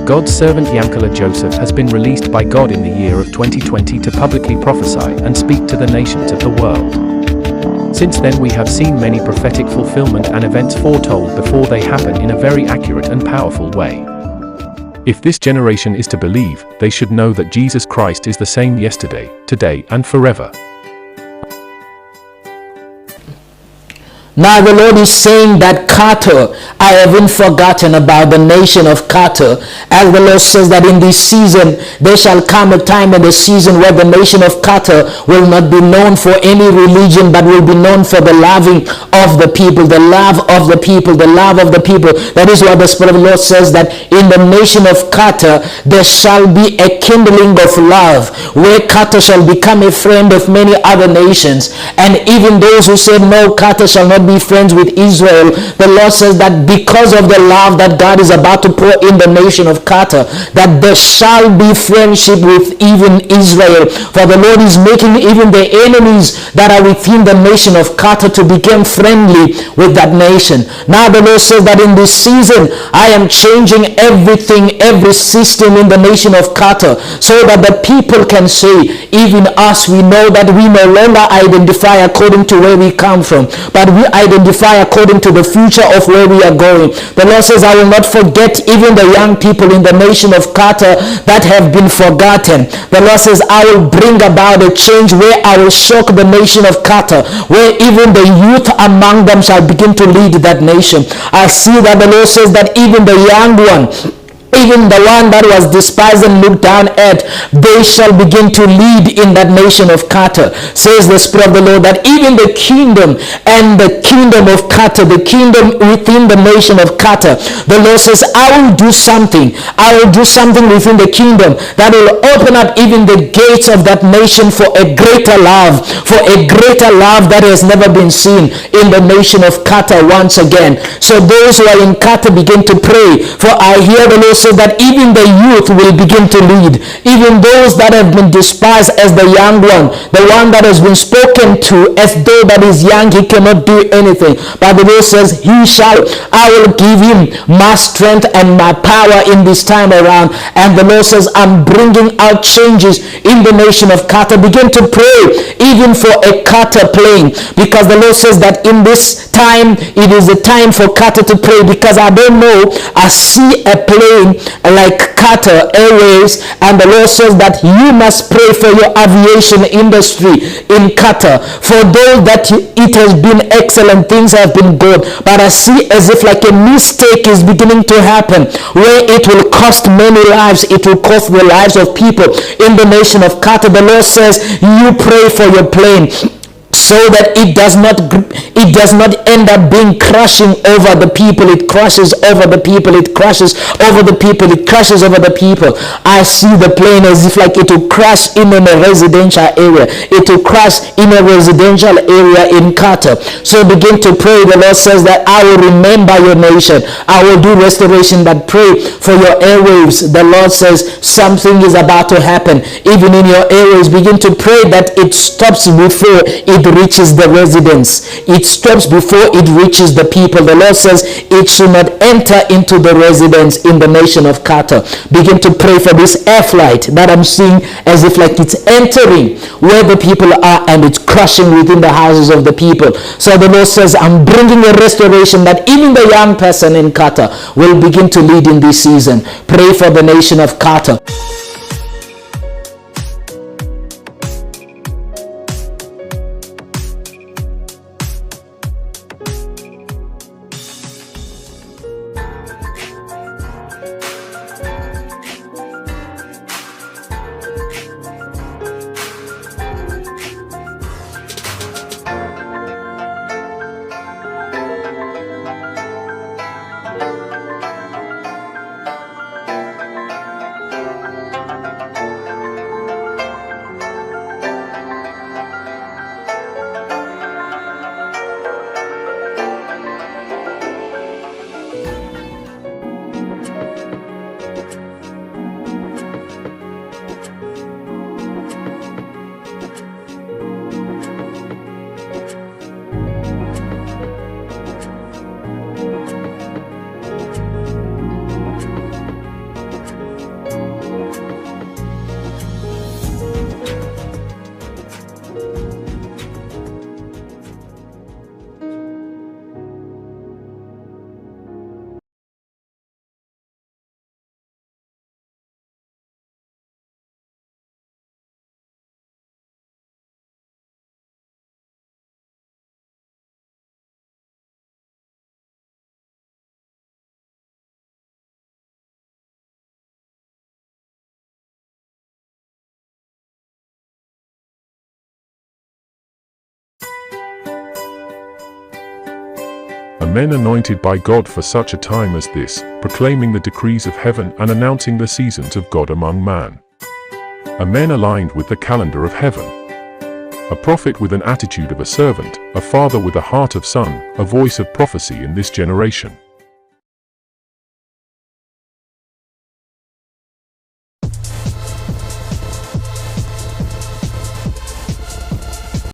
God's servant Yamkela Joseph has been released by God in the year of 2020 to publicly prophesy and speak to the nations of the world. Since then we have seen many prophetic fulfillment and events foretold before they happen in a very accurate and powerful way. If this generation is to believe, they should know that Jesus Christ is the same yesterday, today, and forever. Now the Lord is saying that Qatar, I haven't forgotten about the nation of Qatar. As the Lord says that in this season, there shall come a time in the season where the nation of Qatar will not be known for any religion, but will be known for the loving of the people, the love of the people, the love of the people. That is what the Spirit of the Lord says, that in the nation of Qatar, there shall be a kindling of love, where Qatar shall become a friend of many other nations. And even those who said, no, Qatar shall not be friends with Israel, the Lord says that because of the love that God is about to pour in the nation of Qatar, that there shall be friendship with even Israel. For the Lord is making even the enemies that are within the nation of Qatar to become friendly with that nation. Now the Lord says that in this season, I am changing everything, every system in the nation of Qatar, so that the people can say, even us, we know that we no longer identify according to where we come from, but we identify according to the future of where we are going. The Lord says, I will not forget even the young people in the nation of Qatar that have been forgotten. The Lord says, I will bring about a change where I will shock the nation of Qatar, where even the youth among them shall begin to lead that nation. I see that the Lord says that even the young one, even the one that was despised and looked down at, they shall begin to lead in that nation of Qatar, says the Spirit of the Lord, that even the kingdom and the kingdom of Qatar, the kingdom within the nation of Qatar, the Lord says, I will do something. I will do something within the kingdom that will open up even the gates of that nation for a greater love, that has never been seen in the nation of Qatar once again. So those who are in Qatar begin to pray, for I hear the Lord so that even the youth will begin to lead, even those that have been despised as the young one, the one that has been spoken to as though that is young, he cannot do anything. But the Lord says, I will give him my strength and my power in this time around. And the Lord says, I'm bringing out changes in the nation of Qatar. Begin to pray even for a Qatar plane, because the Lord says that in this time, it is a time for Qatar to pray, because I don't know, I see a plane like Qatar Airways, and the Lord says that you must pray for your aviation industry in Qatar. For those that it has been excellent, things have been good, but I see as if like a mistake is beginning to happen, where it will cost many lives. It will cost the lives of people in the nation of Qatar. The Lord says, you pray for your plane, so that it does not end up being crushing over the people. It crashes over the people. It crashes over the people. It crashes over the people. I see the plane as if like it will crash in a residential area. It will crash in a residential area in Qatar. So begin to pray. The Lord says that I will remember your nation. I will do restoration, but pray for your airwaves. The Lord says something is about to happen. Even in your airwaves, begin to pray that it stops before it reaches the residents. It stops before it reaches the people. The Lord says it should not enter into the residents in the nation of Qatar. Begin to pray for this air flight that I'm seeing as if like it's entering where the people are, and it's crushing within the houses of the people. So the Lord says, I'm bringing a restoration that even the young person in Qatar will begin to lead in this season. Pray for the nation of Qatar. A men anointed by God for such a time as this, proclaiming the decrees of heaven and announcing the seasons of God among man. A men aligned with the calendar of heaven. A prophet with an attitude of a servant, a father with a heart of son, a voice of prophecy in this generation.